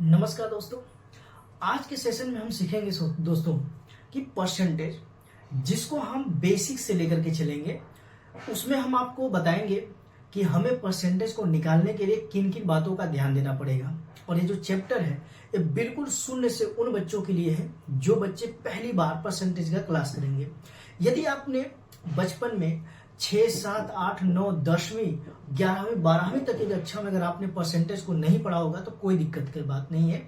नमस्कार दोस्तों। आज के सेशन में हम सीखेंगे दोस्तों कि परसेंटेज जिसको हम बेसिक से लेकर के चलेंगे, उसमें हम आपको बताएंगे कि हमें परसेंटेज को निकालने के लिए किन किन बातों का ध्यान देना पड़ेगा। और ये जो चैप्टर है ये बिल्कुल शून्य से उन बच्चों के लिए है जो बच्चे पहली बार परसेंटेज का क्लास करेंगे। यदि आपने बचपन में 6, 7, 8, 9, 10वीं, 11वीं, 12वीं तक की कक्षा में अगर आपने परसेंटेज को नहीं पढ़ा होगा तो कोई दिक्कत की बात नहीं है।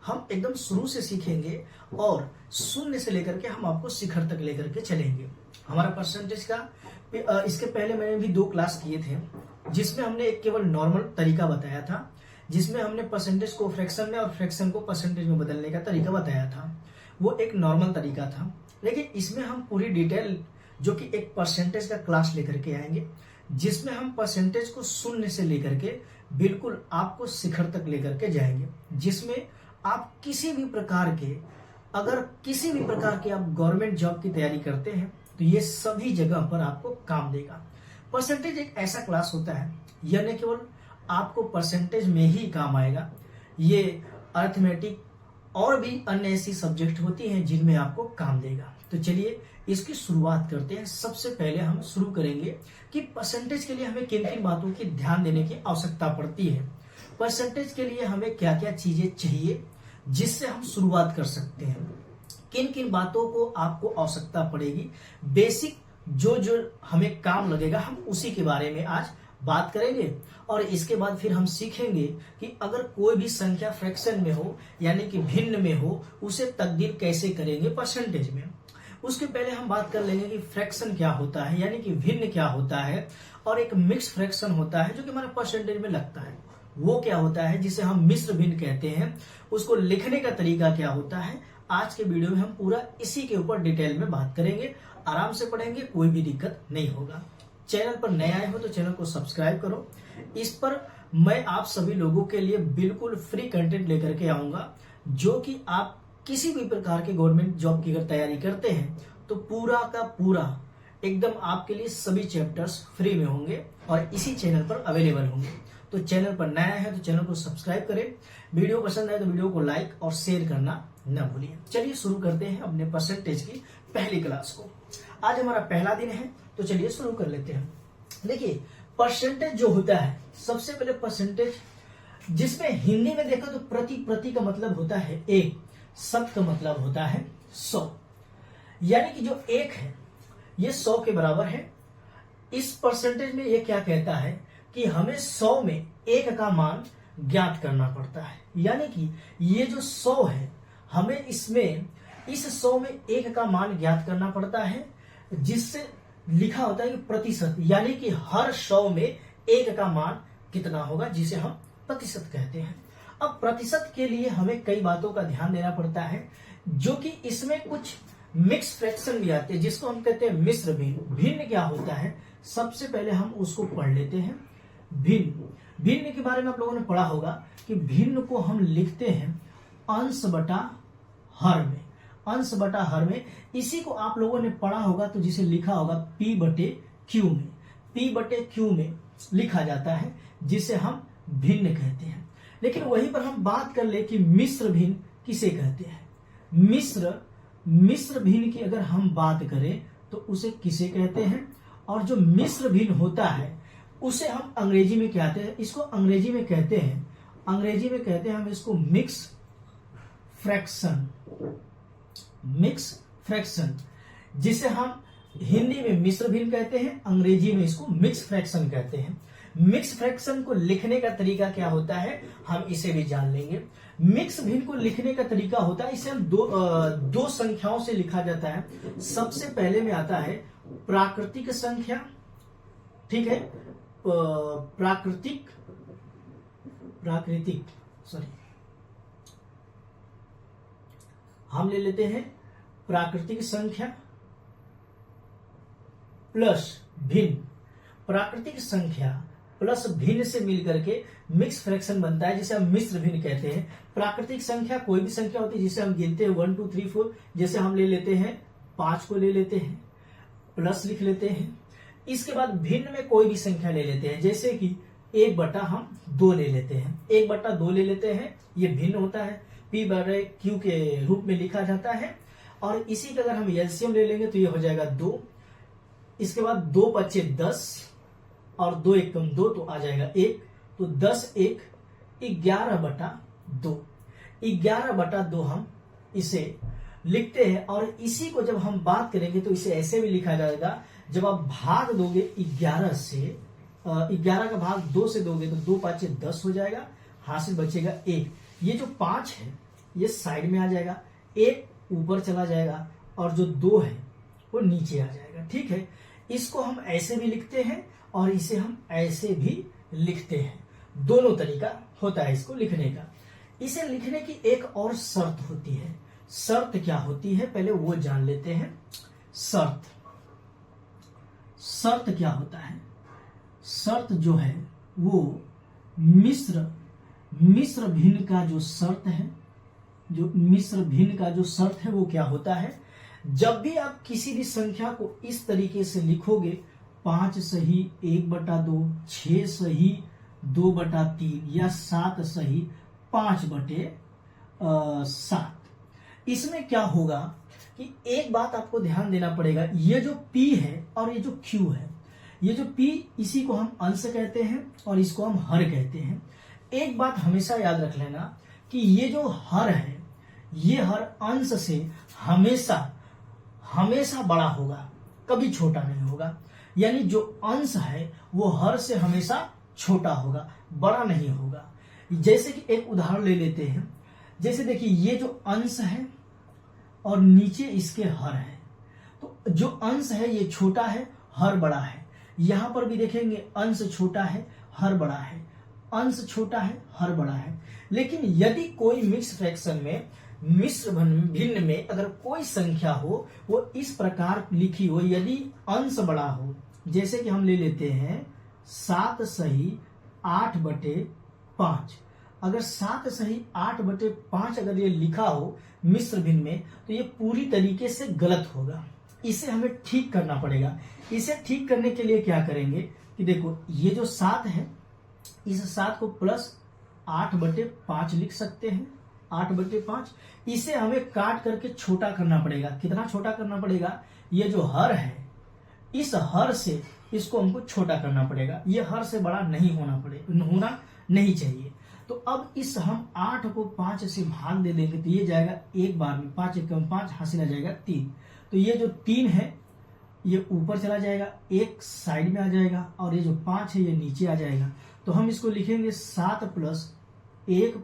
हम एकदम शुरू से सीखेंगे और शून्य से लेकर के हम आपको शिखर तक लेकर के चलेंगे। हमारा परसेंटेज का इसके पहले मैंने भी 2 क्लास किए थे, जिसमें हमने एक केवल नॉर्मल तरीका बताया था, जिसमें हमने परसेंटेज को फ्रैक्शन में और फ्रैक्शन को परसेंटेज में बदलने का तरीका बताया था। वो एक नॉर्मल तरीका था, लेकिन इसमें हम पूरी डिटेल जो कि एक परसेंटेज का क्लास लेकर के आएंगे, जिसमें हम परसेंटेज को शून्य से लेकर के बिल्कुल आपको शिखर तक लेकर के जाएंगे, जिसमें आप किसी भी प्रकार के आप गवर्नमेंट जॉब की तैयारी करते हैं तो ये सभी जगह पर आपको काम देगा। परसेंटेज एक ऐसा क्लास होता है, यह न केवल आपको परसेंटेज में ही काम आएगा, ये अर्थमेटिक और भी अन्य ऐसी सब्जेक्ट होती हैं जिनमें आपको काम देगा। तो चलिए इसकी शुरुआत करते हैं। सबसे पहले हम शुरू करेंगे कि परसेंटेज के लिए हमें किन किन बातों की ध्यान देने की आवश्यकता पड़ती है। परसेंटेज के लिए हमें क्या क्या चीजें चाहिए जिससे हम शुरुआत कर सकते हैं, किन किन बातों को आपको आवश्यकता पड़ेगी, बेसिक जो जो हमें काम लगेगा, हम उसी के बारे में आज बात करेंगे। और इसके बाद फिर हम सीखेंगे कि अगर कोई भी संख्या फ्रैक्शन में हो यानी कि भिन्न में हो, उसे तब्दील कैसे करेंगे परसेंटेज में। उसके पहले हम बात कर लेंगे कि फ्रैक्शन क्या होता है यानी कि भिन्न क्या होता है, और एक मिक्स फ्रैक्शन होता है जो कि हमारे परसेंटेज में लगता है, वो क्या होता है जिसे हम मिश्र भिन्न कहते हैं, उसको लिखने का तरीका क्या होता है। आज के वीडियो में हम पूरा इसी के ऊपर डिटेल में बात करेंगे, आराम से पढ़ेंगे, कोई भी दिक्कत नहीं होगा। चैनल पर नए आए हो तो चैनल को सब्सक्राइब करो। इस पर मैं आप सभी लोगों के लिए बिल्कुल फ्री कंटेंट लेकर के आऊंगा, जो कि आप किसी भी प्रकार के गवर्नमेंट जॉब की अगर तैयारी करते हैं तो पूरा का पूरा एकदम आपके लिए सभी चैप्टर्स फ्री में होंगे और इसी चैनल पर अवेलेबल होंगे। तो चैनल पर नया है तो चैनल को सब्सक्राइब करें, वीडियो पसंद आए तो वीडियो को लाइक और शेयर करना न भूलिए। चलिए शुरू करते हैं अपने परसेंटेज की पहली क्लास को। आज हमारा पहला दिन है तो चलिए शुरू कर लेते हैं। देखिए परसेंटेज जो होता है, सबसे पहले परसेंटेज जिसमें हिंदी में देखो तो प्रति का मतलब होता है 1, शत का मतलब होता है 100, यानी कि जो 1 है ये 100 के बराबर है। इस परसेंटेज में ये क्या कहता है कि हमें 100 में 1 का मान ज्ञात करना पड़ता है, यानी कि ये जो 100 है हमें इसमें इस 100 में 1 का मान ज्ञात करना पड़ता है, जिससे लिखा होता है कि प्रतिशत, यानी कि हर 100 में 1 का मान कितना होगा, जिसे हम प्रतिशत कहते हैं। अब प्रतिशत के लिए हमें कई बातों का ध्यान देना पड़ता है, जो कि इसमें कुछ मिक्स फ्रैक्शन भी आते हैं जिसको हम कहते हैं मिश्र भिन्न। भिन्न क्या होता है, सबसे पहले हम उसको पढ़ लेते हैं। भिन्न के बारे में आप लोगों ने पढ़ा होगा कि भिन्न को हम लिखते हैं अंश बटा हर में। अंश बटा हर में इसी को आप लोगों ने पढ़ा होगा तो जिसे लिखा होगा P बटे Q में। P बटे Q में लिखा जाता है, जिसे हम भिन्न कहते हैं। लेकिन वहीं पर हम बात कर ले कि मिश्र भिन्न किसे कहते हैं। मिश्र भिन्न की अगर हम बात करें तो उसे किसे कहते हैं, और जो मिश्र भिन्न होता है उसे हम अंग्रेजी में कहते हैं, इसको अंग्रेजी में कहते हैं हम इसको मिक्स फ्रैक्शन, जिसे हम हिंदी में मिश्र भिन्न कहते हैं, अंग्रेजी में इसको मिक्स फ्रैक्शन कहते हैं। मिक्स फ्रैक्शन को लिखने का तरीका क्या होता है हम इसे भी जान लेंगे। मिक्स भिन्न को लिखने का तरीका होता है, इसे हम दो संख्याओं से लिखा जाता है। सबसे पहले में आता है प्राकृतिक संख्या, ठीक है, हम ले लेते हैं प्राकृतिक संख्या प्लस भिन्न। प्राकृतिक संख्या प्लस भिन्न से मिलकर के मिक्स फ्रैक्शन बनता है, जिसे हम मिश्र भिन्न कहते हैं। प्राकृतिक संख्या कोई भी संख्या होती है जिसे हम गिनते हैं 1 2 3 4, जैसे हम ले लेते हैं 5 को ले लेते हैं, प्लस लिख लेते हैं। इसके बाद भिन्न में कोई भी संख्या ले लेते हैं, जैसे कि 1 बटा हम 2 ले लेते हैं, 1 बटा 2 ले लेते हैं। ये भिन्न होता है, P बटे Q के रूप में लिखा जाता है। और इसी का अगर हम एलसीएम ले लेंगे तो ये हो जाएगा 2। इसके बाद 2 बचे 10 और 2 एक कम 2 तो आ जाएगा 1। तो 10 1 11 बटा 2, 11 बटा 2 हम इसे लिखते हैं। और इसी को जब हम बात करेंगे तो इसे ऐसे भी लिखा जाएगा, जब आप भाग दोगे 11 से 11 का भाग 2 से दोगे तो 2 5 10 हो जाएगा, हासिल बचेगा 1। ये जो 5 है ये साइड में आ जाएगा, 1 ऊपर चला जाएगा और जो 2 है वो नीचे आ जाएगा। ठीक है, इसको हम ऐसे भी लिखते हैं और इसे हम ऐसे भी लिखते हैं, दोनों तरीका होता है इसको लिखने का। इसे लिखने की एक और शर्त होती है। शर्त क्या होती है पहले वो जान लेते हैं। शर्त क्या होता है? शर्त जो है वो मिश्र भिन्न का जो शर्त है, जो मिश्र भिन्न का जो शर्त है वो क्या होता है? जब भी आप किसी भी संख्या को इस तरीके से लिखोगे, 5 सही 1 बटा 2, 6 सही 2 बटा 3 या 7 सही 5 बटे 7, इसमें क्या होगा कि एक बात आपको ध्यान देना पड़ेगा। ये जो P है और ये जो Q है, ये जो P इसी को हम अंश कहते हैं और इसको हम हर कहते हैं। एक बात हमेशा याद रख लेना कि ये जो हर है ये हर अंश से हमेशा बड़ा होगा, कभी छोटा नहीं होगा। यानी जो अंश है वो हर से हमेशा छोटा होगा, बड़ा नहीं होगा। जैसे कि एक उदाहरण ले लेते हैं, जैसे देखिए ये जो अंश है और नीचे इसके हर है, तो जो अंश है ये छोटा है, हर बड़ा है। यहां पर भी देखेंगे अंश छोटा है, हर बड़ा है, अंश छोटा है, हर बड़ा है। लेकिन यदि कोई मिक्स फ्रैक्शन में मिश्र भिन्न में अगर कोई संख्या हो वो इस प्रकार लिखी हो, यदि अंश बड़ा हो, जैसे कि हम ले लेते हैं 7 सही 8 बटे 5। अगर 7 सही 8 बटे 5 अगर ये लिखा हो मिश्र भिन्न में तो ये पूरी तरीके से गलत होगा। इसे हमें ठीक करना पड़ेगा। इसे ठीक करने के लिए क्या करेंगे कि देखो ये जो 7 है, इस 7 को प्लस 8 बटे 5 लिख सकते हैं, 8 बटे 5। इसे हमें काट करके छोटा करना पड़ेगा। कितना छोटा करना पड़ेगा? ये जो हर है इस हर से इसको हमको छोटा करना पड़ेगा। ये हर से बड़ा नहीं होना नहीं चाहिए। तो अब इस हम 8 को 5 से भाग दे देंगे तो ये जाएगा एक बार में, 5 एकम 5 हासिल आ जाएगा 3। तो ये जो 3 है ये ऊपर चला जाएगा, एक साइड में आ जाएगा और ये जो 5 है ये नीचे आ जाएगा। तो हम इसको लिखेंगे 7 प्लस 1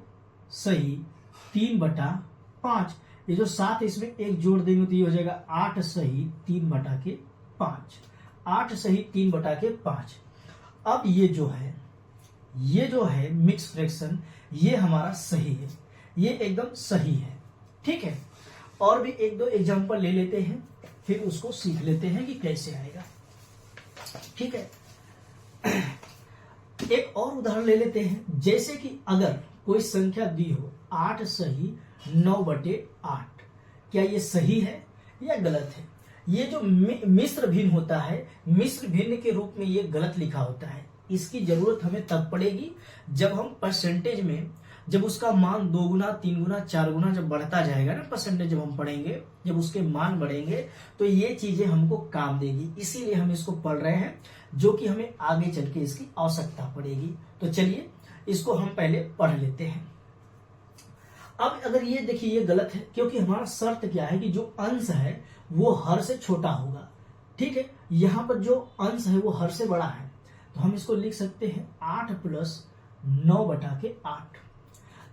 सही 3 बटा 5। ये जो 7 इसमें एक जोड़ देंगे तो ये हो जाएगा 8 सही 3 बटा के 5, 8 सही 3 बटा के 5। अब ये जो है मिक्स फ्रैक्शन ये हमारा सही है, ये एकदम सही है। ठीक है, और भी एक दो एग्जांपल ले लेते हैं फिर उसको सीख लेते हैं कि कैसे आएगा। ठीक है, एक और उदाहरण ले लेते हैं। जैसे कि अगर कोई संख्या दी हो 8 सही 9 बटे 8, क्या ये सही है या गलत है? ये जो मिश्र भिन्न होता है, मिश्र भिन्न के रूप में ये गलत लिखा होता है। इसकी जरूरत हमें तब पड़ेगी जब हम परसेंटेज में, जब उसका मान 2 गुना 3 गुना 4 गुना जब बढ़ता जाएगा ना, परसेंटेज जब हम पढ़ेंगे, जब उसके मान बढ़ेंगे तो ये चीजें हमको काम देगी। इसीलिए हम इसको पढ़ रहे हैं, जो कि हमें आगे चल के इसकी आवश्यकता पड़ेगी। तो चलिए इसको हम पहले पढ़ लेते हैं। अब अगर ये देखिए ये गलत है, क्योंकि हमारा शर्त क्या है कि जो अंश है वो हर से छोटा होगा। ठीक है, यहाँ पर जो अंश है वो हर से बड़ा है, तो हम इसको लिख सकते हैं 8 प्लस 9 बटा के 8।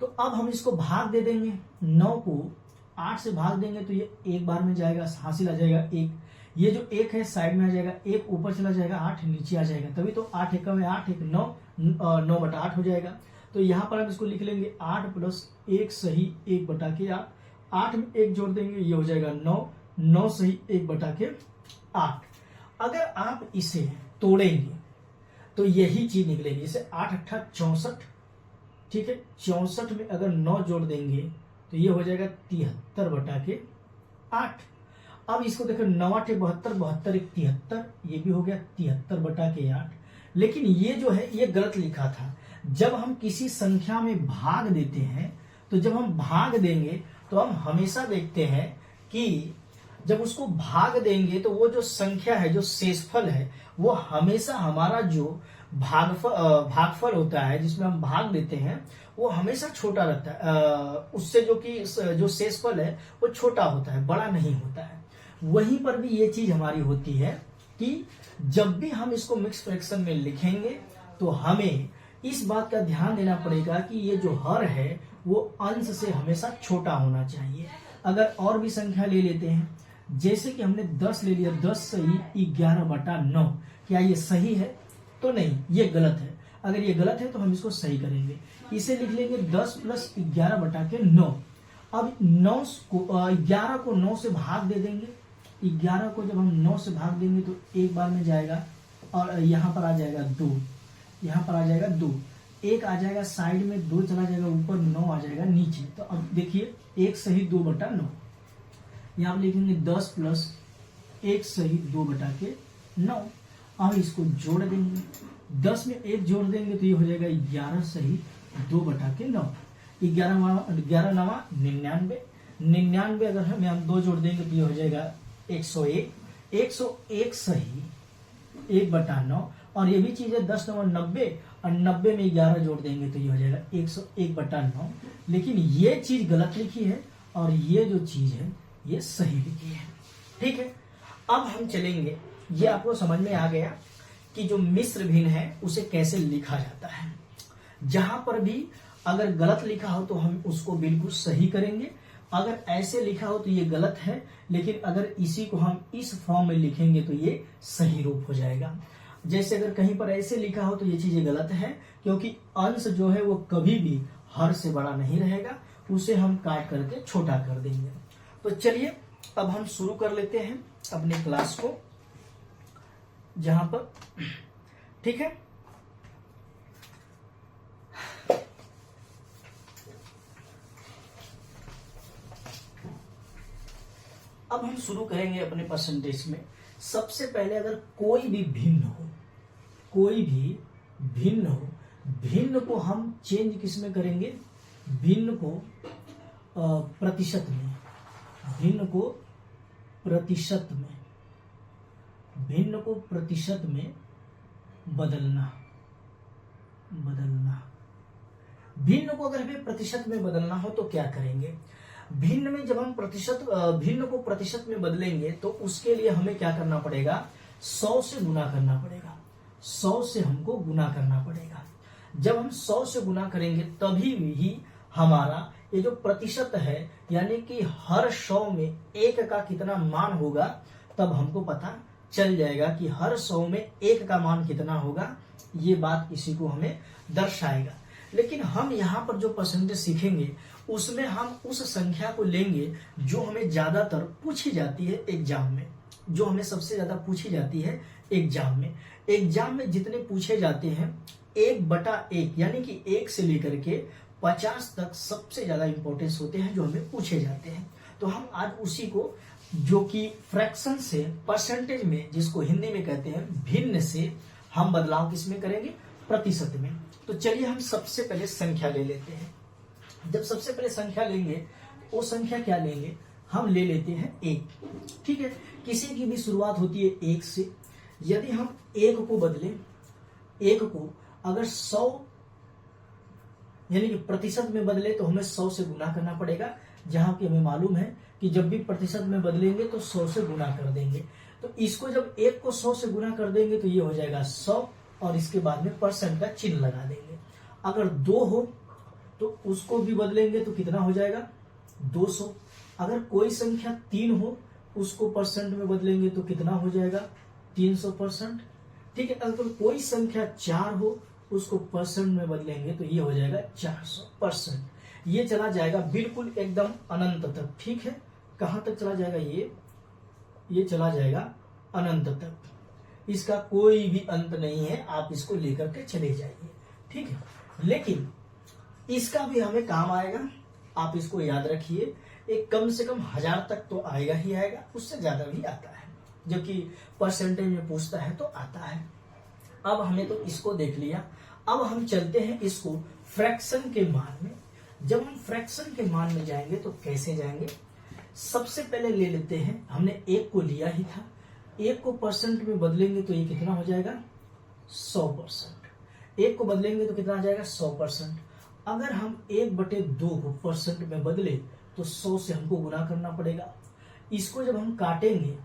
तो अब हम इसको भाग दे देंगे, 9 को 8 से भाग देंगे तो ये एक बार में जाएगा, हासिल आ जाएगा 1। ये जो 1 है साइड में आ जाएगा, 1 ऊपर चला जाएगा, 8 नीचे आ जाएगा। तभी तो 8 एकम में 8 एक 9 बटा 8 हो जाएगा। तो यहाँ पर हम इसको लिख लेंगे 8 प्लस 1 सही 1 बटा के 8। 8 में 1 जोड़ देंगे, ये हो जाएगा 9 सही 1 बटा के 8। अगर आप इसे तोड़ेंगे तो यही चीज निकलेगी। जैसे 8 अट्ठा 64, ठीक है, 64 में अगर 9 जोड़ देंगे तो ये हो जाएगा 73 बटा के 8। अब इसको देखो 9 8 72, 72 1 73, ये भी हो गया 73 बटा के 8। लेकिन ये जो है ये गलत लिखा था। जब हम किसी संख्या में भाग देते हैं, तो जब हम भाग देंगे तो हम हमेशा देखते हैं कि जब उसको भाग देंगे तो वो जो संख्या है, जो शेषफल है, वो हमेशा हमारा जो भागफल होता है जिसमें हम भाग देते हैं, वो हमेशा छोटा रहता है। उससे जो शेषफल है वो छोटा होता है, बड़ा नहीं होता है। वहीं पर भी ये चीज हमारी होती है कि जब भी हम इसको मिक्स फ्रैक्शन में लिखेंगे तो हमें इस बात का ध्यान देना पड़ेगा कि ये जो हर है वो अंश से हमेशा छोटा होना चाहिए। अगर और भी संख्या ले लेते हैं, जैसे कि हमने 10 ले लिया, 10 सही 11/9, क्या ये सही है? तो नहीं, ये गलत है। अगर ये गलत है तो हम इसको सही करेंगे, इसे लिख लेंगे 10 + 11/9। अब 11 को 9 से भाग दे देंगे। 11 को जब हम 9 से भाग देंगे तो एक बार में जाएगा, और यहाँ पर आ जाएगा 2, यहाँ पर आ जाएगा 2, एक आ जाएगा साइड में, 2 चला जाएगा ऊपर, 9 आ जाएगा नीचे। तो अब देखिए 1 सही 2/9, यहाँ पर लिखेंगे 10 + 1 सही 2/9। अब इसको जोड़ देंगे, 10 में 1 जोड़ देंगे तो ये हो जाएगा 11 सही 2/9। 11 9 99, 99 अगर हम 2 जोड़ देंगे तो ये हो जाएगा 101, 101 सही 1/9। और ये भी चीज है 10 9 90, और 90 में 11 जोड़ देंगे तो ये हो जाएगा 101/9। लेकिन ये चीज गलत लिखी है और ये जो चीज है ये सही लिखी है। ठीक है, अब हम चलेंगे, ये आपको समझ में आ गया कि जो मिश्र भिन्न है उसे कैसे लिखा जाता है। जहां पर भी अगर गलत लिखा हो तो हम उसको बिल्कुल सही करेंगे, अगर ऐसे लिखा हो तो ये गलत है, लेकिन अगर इसी को हम इस फॉर्म में लिखेंगे तो ये सही रूप हो जाएगा। जैसे अगर कहीं पर ऐसे लिखा हो तो ये चीजें गलत है, क्योंकि अंश जो है वो कभी भी हर से बड़ा नहीं रहेगा, उसे हम काट करके छोटा कर देंगे। तो चलिए अब हम शुरू कर लेते हैं अपने क्लास को, जहां पर ठीक है। अब हम शुरू करेंगे अपने परसेंटेज में। सबसे पहले अगर कोई भी भिन्न हो, भिन्न को हम चेंज किस में करेंगे? भिन्न को प्रतिशत में, भिन्न को प्रतिशत में बदलना। भिन्न को अगर हमें प्रतिशत में बदलना हो तो क्या करेंगे? भिन्न में जब हम भिन्न को प्रतिशत में बदलेंगे तो उसके लिए हमें क्या करना पड़ेगा? 100 से गुना करना पड़ेगा। 100 से हमको गुना करना पड़ेगा। जब हम 100 से गुना करेंगे तभी ही हमारा ये जो प्रतिशत है, यानी कि हर 100 में 1 का कितना मान होगा, तब हमको पता चल जाएगा कि हर 100 में 1 का मान कितना होगा। ये बात इसी को हमें दर्शाएगा। लेकिन हम यहाँ पर जो परसेंटेज सीखेंगे उसमें हम उस संख्या को लेंगे जो हमें ज्यादातर पूछी जाती है एग्जाम में, जो हमें सबसे ज्यादा पूछी जाती है एग्जाम में। एग्जाम में जितने पूछे जाते हैं 1/1 यानी कि 1 से लेकर के 50 तक सबसे ज्यादा इंपॉर्टेंस होते हैं जो हमें पूछे जाते हैं। तो हम आज उसी को, जो कि फ्रैक्शन से परसेंटेज में, जिसको हिंदी में कहते हैं भिन्न से, हम बदलाव किसमें करेंगे? प्रतिशत में। तो चलिए हम सबसे पहले संख्या ले लेते हैं। जब सबसे पहले संख्या लेंगे, वो संख्या क्या लेंगे? हम ले लेते हैं 1। ठीक है, किसी की भी शुरुआत होती है 1 से। यदि हम 1 को बदलें, 1 को अगर 100 यानी कि प्रतिशत में बदले तो हमें 100 से गुना करना पड़ेगा, जहां की हमें मालूम है कि जब भी प्रतिशत में बदलेंगे तो 100 से गुना कर देंगे। तो इसको जब 1 को 100 से गुना कर देंगे तो ये हो जाएगा 100, और इसके बाद में परसेंट का चिन्ह लगा देंगे। अगर 2 हो तो उसको भी बदलेंगे तो कितना हो जाएगा? 200। अगर कोई संख्या 3 हो उसको परसेंट में बदलेंगे तो कितना हो जाएगा? 300%। ठीक है, अगर कोई संख्या 4 हो उसको परसेंट में बदलेंगे तो ये हो जाएगा 400%। ये चला जाएगा बिल्कुल एकदम अनंत तक। ठीक है, कहां तक चला जाएगा? ये चला जाएगा अनंत तक, इसका कोई भी अंत नहीं है, आप इसको लेकर के चले जाइए। ठीक है, लेकिन इसका भी हमें काम आएगा, आप इसको याद रखिए। एक कम से कम 1000 तक तो आएगा ही आएगा, उससे ज्यादा भी आता है, जो कि परसेंटेज में पूछता है तो आता है। अब हमने तो इसको देख लिया। अब हम चलते हैं इसको फ्रैक्शन के मान में। जब हम फ्रैक्शन के मान में जाएंगे तो कैसे जाएंगे, सबसे पहले ले लेते हैं, हमने 1 को लिया ही था, 1 को परसेंट में बदलेंगे तो ये कितना हो जाएगा 100%। 1 को बदलेंगे तो कितना आ जाएगा 100%। अगर हम 1/2 को परसेंट में बदले तो 100 से हमको गुना करना पड़ेगा। इसको जब हम काटेंगे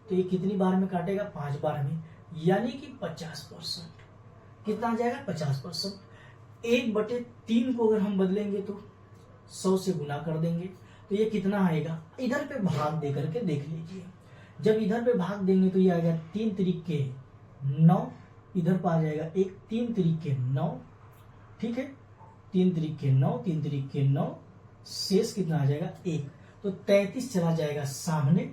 तो ये कितनी बार में काटेगा 5 बार में, यानी कि 50%। कितना आ जाएगा 50%। 1/3 को अगर हम बदलेंगे तो 100 से गुना कर देंगे तो ये कितना आएगा, इधर पे भाग दे करके देख लीजिए। जब इधर पे भाग देंगे तो ये आएगा 3 तिरिके 9, इधर पर आ जाएगा 1 3 तिरिके 9, ठीक है, 3 तिरिके 9, 3 तिरिके 9, शेष कितना आ जाएगा 1। तो 33 चला जाएगा सामने,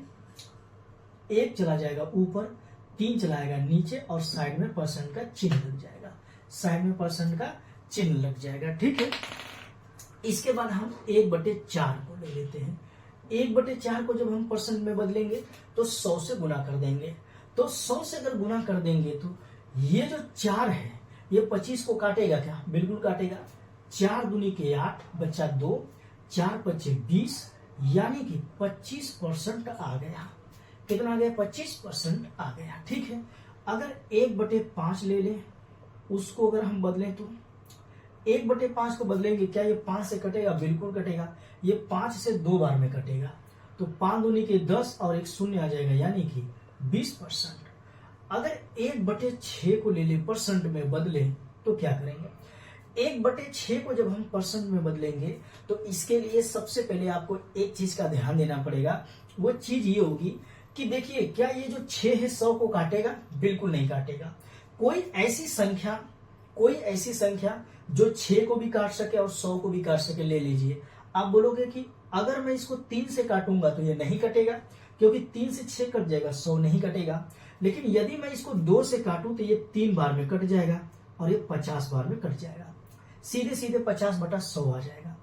1 चला जाएगा ऊपर, 3 चलाएगा नीचे और साइड में परसेंट का चिन्ह लग जाएगा, साइड में परसेंट का चिन्ह लग जाएगा, ठीक है। इसके बाद हम 1/4 को ले लेते हैं। 1/4 को जब हम परसेंट में बदलेंगे तो 100 से गुना कर देंगे। तो 100 से अगर गुना कर देंगे तो ये जो 4 है ये 25 को काटेगा क्या, बिल्कुल काटेगा। 4 दूनी के 8 बचा 2, 4 5 20, यानी कि 25% आ गया। कितना आ गया 25% आ गया, ठीक है। अगर 1/5 ले लें, उसको अगर हम बदलें तो 1/5 को बदलेंगे, क्या ये 5 से कटेगा, बिल्कुल कटेगा। ये 5 से 2 बार में कटेगा तो 5 दूनी के 10 और 1 शून्य आ जाएगा, यानी कि 20%। अगर 1/6 को ले ले परसेंट में बदले तो क्या करेंगे, 1/6 को जब हम परसेंट में बदलेंगे तो इसके लिए सबसे पहले आपको एक चीज का ध्यान देना पड़ेगा। वो चीज ये होगी कि देखिए, क्या ये जो 6 है 100 को काटेगा, बिल्कुल नहीं काटेगा। कोई ऐसी संख्या जो 6 को भी काट सके और 100 को भी काट सके ले लीजिए। आप बोलोगे कि अगर मैं इसको 3 से काटूंगा तो ये नहीं कटेगा, क्योंकि 3 से 6 कट जाएगा, 100 नहीं कटेगा। लेकिन यदि मैं इसको 2 से काटूं तो ये 3 बार में कट जाएगा और ये 50 बार में कट जाएगा। सीधे सीधे 50/100 आ जाएगा,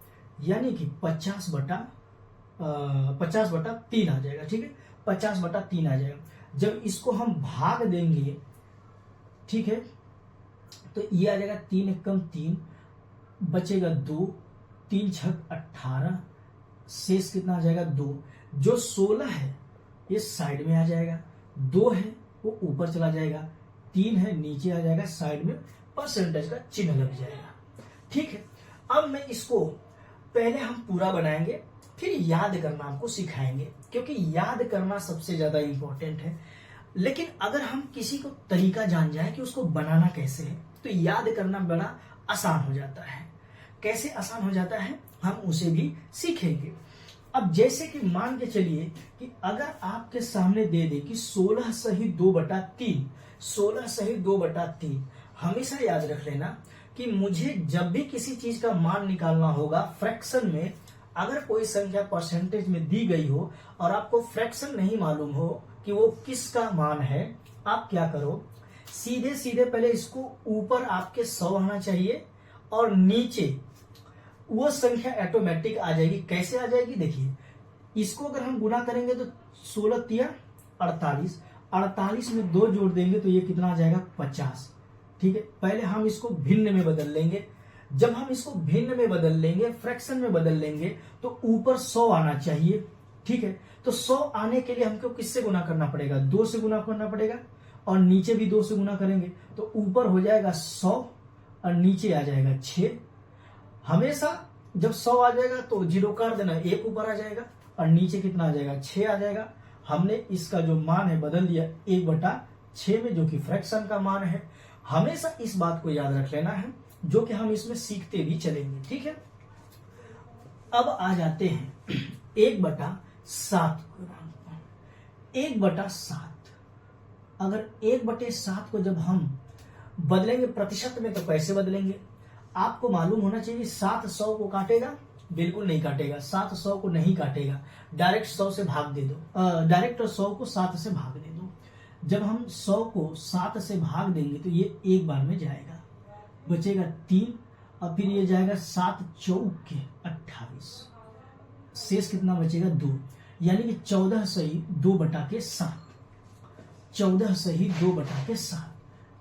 यानी कि 50/3 आ जाएगा, ठीक है, 50/3 आ जाएगा। जब इसको हम भाग देंगे, ठीक है, तो ये आ जाएगा 3 एकम 3, बचेगा 2, 3 छक 18, शेष कितना आ जाएगा 2। जो 16 है ये साइड में आ जाएगा, 2 है वो ऊपर चला जाएगा, 3 है नीचे आ जाएगा, साइड में परसेंटेज का चिन्ह लग जाएगा, ठीक है। अब मैं इसको पहले हम पूरा बनाएंगे, फिर याद करना आपको सिखाएंगे, क्योंकि याद करना सबसे ज्यादा इंपॉर्टेंट है। लेकिन अगर हम किसी को तरीका जान जाए कि उसको बनाना कैसे है तो याद करना बड़ा आसान हो जाता है। कैसे आसान हो जाता है हम उसे भी सीखेंगे। अब जैसे कि मान के चलिए कि अगर आपके सामने दे दे कि 16 सही 2/3, 16 सही 2/3, हमेशा याद रख लेना कि मुझे जब भी किसी चीज का मान निकालना होगा फ्रैक्शन में, अगर कोई संख्या परसेंटेज में दी गई हो और आपको फ्रैक्शन नहीं मालूम हो कि वो किसका मान है, आप क्या करो, सीधे सीधे पहले इसको ऊपर आपके 100 आना चाहिए और नीचे वो संख्या ऑटोमेटिक आ जाएगी। कैसे आ जाएगी, देखिए, इसको अगर हम गुना करेंगे तो 16 तिया 48, 48 में 2 जोड़ देंगे तो ये कितना आ जाएगा 50, ठीक है। पहले हम इसको भिन्न में बदल लेंगे। जब हम इसको भिन्न में बदल लेंगे, फ्रैक्शन में बदल लेंगे, तो ऊपर 100 आना चाहिए, ठीक है। तो 100 आने के लिए हमको किससे गुना करना पड़ेगा, 2 से गुना करना पड़ेगा, और नीचे भी 2 से गुना करेंगे तो ऊपर हो जाएगा 100 और नीचे आ जाएगा 6। हमेशा जब 100 आ जाएगा तो 0 काट देना, 1 ऊपर आ जाएगा और नीचे कितना आ जाएगा 6 आ जाएगा। हमने इसका जो मान है बदल दिया 1/6 में, जो कि फ्रैक्शन का मान है। हमेशा इस बात को याद रख लेना है, जो कि हम इसमें सीखते भी चलेंगे, ठीक है। अब आ जाते हैं 1/7 1/7। अगर 1/7 को जब हम बदलेंगे प्रतिशत में तो कैसे बदलेंगे, आपको मालूम होना चाहिए। 7 100 को काटेगा, बिल्कुल नहीं काटेगा, 7 100 को नहीं काटेगा। डायरेक्ट 100 से भाग दे दो, डायरेक्ट 100 को 7 से भाग दे दो। जब हम 100 को 7 से भाग देंगे तो ये एक बार में जाएगा, बचेगा 3 और फिर ये जाएगा 7 चौके 28, शेष कितना बचेगा 2, यानी कि 14 सही 2/7, 14 सही 2/7।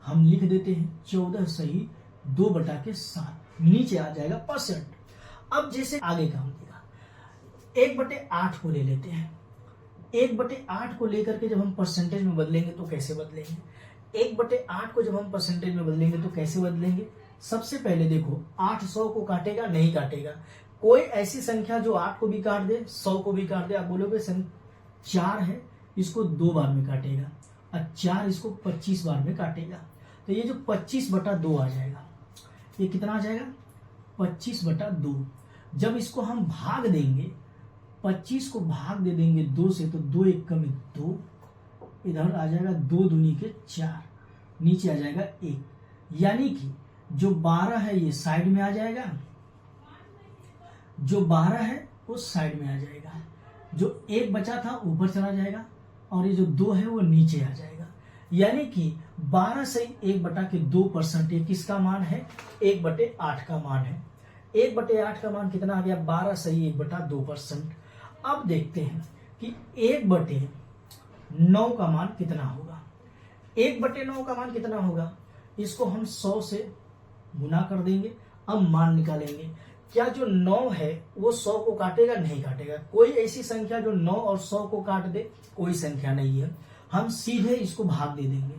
हम लिख देते हैं 14 सही 2/7, नीचे आ जाएगा परसेंट। अब जैसे आगे काम देगा, 1/8 को ले लेते हैं। 1/8 को लेकर के जब हम परसेंटेज में बदलेंगे तो कैसे बदलेंगे? 1/8 को जब हम परसेंटेज में बदलेंगे तो कैसे बदलेंगे? सबसे पहले देखो, 8 100 को काटेगा? नहीं काटेगा। कोई ऐसी संख्या जो 8 को भी काट दे, 100 को भी काट दे। आप बोलोगे 4 है, इसको 2 बार में काटेगा, और 4 इसको 25 बार में काटेगा। तो ये जो 25/2 आ जाएगा, ये कितना आ जाएगा? 25/2। जब इसको हम भाग देंगे, 25 को भाग दे देंगे 2 से, तो 2 1 में 2, इधर आ जाएगा 2 दूनी के 4, नीचे आ जाएगा 1। यानी कि जो 12 है ये साइड में आ जाएगा, जो 12 है वो साइड में आ जाएगा, जो 1 बचा था ऊपर चला जाएगा, और ये जो 2 है वो नीचे आ जाएगा। यानी कि 12 से 1/2% ये किसका मान है? 1/8 का मान है। 1/8 का मान कितना आ गया? 12 सही 1/2%। अब देखते हैं कि 1/9 का मान कितना होगा। 1/9 का मान कितना होगा? इसको हम 100 से गुना कर देंगे। अब मान निकालेंगे। क्या जो 9 है वो 100 को काटेगा? नहीं काटेगा। कोई ऐसी संख्या जो 9 और 100 को काट दे? कोई संख्या नहीं है। हम सीधे इसको भाग दे देंगे।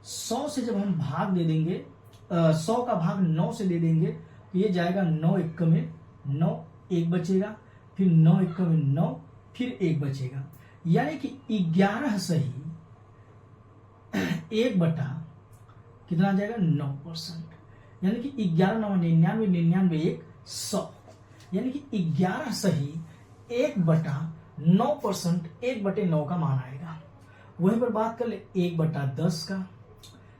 100 से जब हम भाग दे देंगे, 100 का भाग 9 से दे देंगे, तो ये जाएगा 9 1 में 9, 1 बचेगा, फिर 9 1 में 9, फिर 1 बचेगा। यानी कि 11 सही 1 कितना आ जाएगा? 9%। यानी कि 11 9 99, 99 1 100, यानी कि 11 सही 1/9%, 1/9 का मान आएगा। वहीं पर बात कर ले 1/10 का।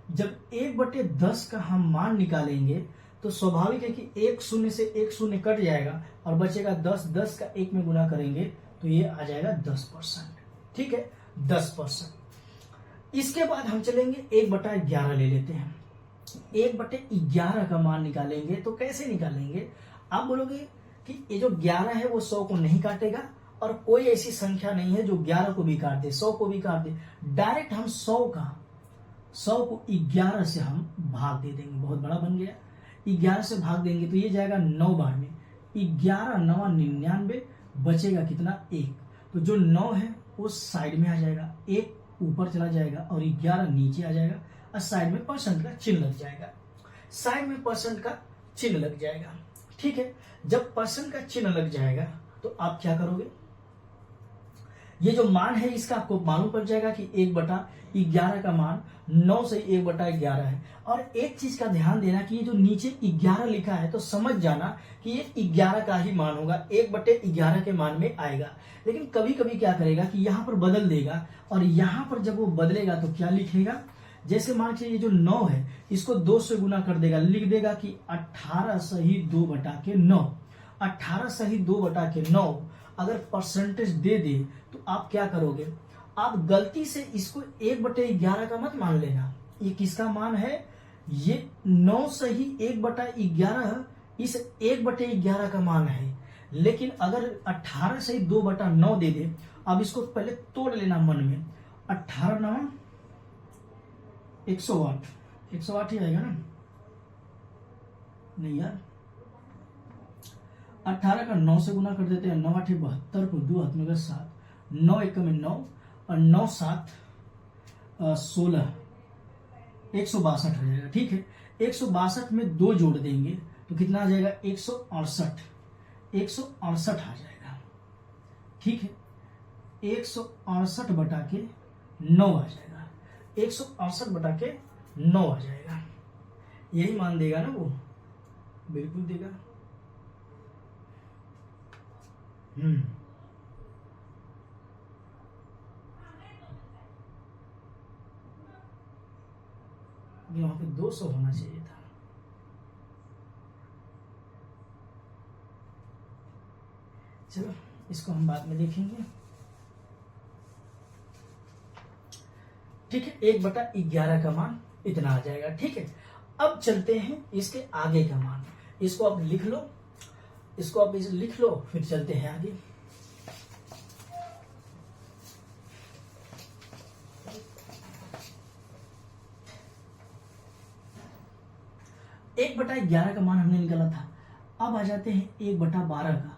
जब 1/10 का हम मान निकालेंगे तो स्वाभाविक है कि 1 0 से 1 0 कट जाएगा और बचेगा 10। 10 का 1 में गुना करेंगे तो ये आ जाएगा 10%। ठीक है, 10%। इसके बाद हम चलेंगे 1/11 ले लेते हैं। 1/11 का मान निकालेंगे तो कैसे निकालेंगे? आप बोलोगे कि ये जो 11 है वो 100 को नहीं काटेगा, और कोई ऐसी संख्या नहीं है जो 11 को भी काट दे, 100 को भी काट दे। डायरेक्ट हम 100 को 11 से हम भाग दे देंगे। बहुत बड़ा बन गया। 11 से भाग देंगे तो ये जाएगा 9 बार में। 11 9 99, बचेगा कितना? 1। तो जो 9 है वो साइड में आ जाएगा, 1 ऊपर चला जाएगा और 11 नीचे आ जाएगा, और साइड में परसेंट का चिन्ह लग जाएगा। साइड में परसेंट का चिन्ह लग जाएगा। ठीक है, जब परसेंट का चिन्ह लग जाएगा तो आप क्या करोगे? ये जो मान है इसका आपको मालूम पड़ जाएगा कि 1/11 का मान 9 से 1/11 है। और एक चीज का ध्यान देना कि ये जो नीचे 11 लिखा है तो समझ जाना कि ये 11 का ही मान होगा, 1/11 के मान में आएगा। लेकिन कभी कभी क्या करेगा कि यहाँ पर बदल देगा, और यहाँ पर जब वो बदलेगा तो क्या लिखेगा? जैसे मान लीजिए ये जो 9 है इसको 2 से गुना कर देगा, लिख देगा कि 18 सही 2/9। 18 सही 2/9 अगर परसेंटेज दे दे तो आप क्या करोगे? आप गलती से इसको 1/11 का मत मान लेना। ये किसका मान है? ये 9 सही 1/11 इस 1/11 का मान है। लेकिन अगर 18 सही 2/9 दे दे, अब इसको पहले तोड़ लेना मन में। 18 9 108, 108 ही आएगा ना? नहीं यार, 18 का 9 से गुना कर देते हैं। 9 8 72 को 2 हाथ में 7, 9 1 में 9 और 9 7 16, 162 हो जाएगा। ठीक है, 162 में 2 जोड़ देंगे तो कितना आ जाएगा? 168, 168 आ जाएगा। ठीक है, 168/9 आ जाएगा। 168/9 आ जाएगा। यही मान देगा ना वो? बिल्कुल देगा। वहां पे 200 होना चाहिए था। चलो इसको हम बाद में देखेंगे। ठीक है, 1/11 का मान इतना आ जाएगा। ठीक है, अब चलते हैं इसके आगे का मान। इसको आप लिख लो, इसको आप लिख लो, फिर चलते हैं आगे। 1/11 का मान हमने निकाला था। अब आ जाते हैं 1/12 का।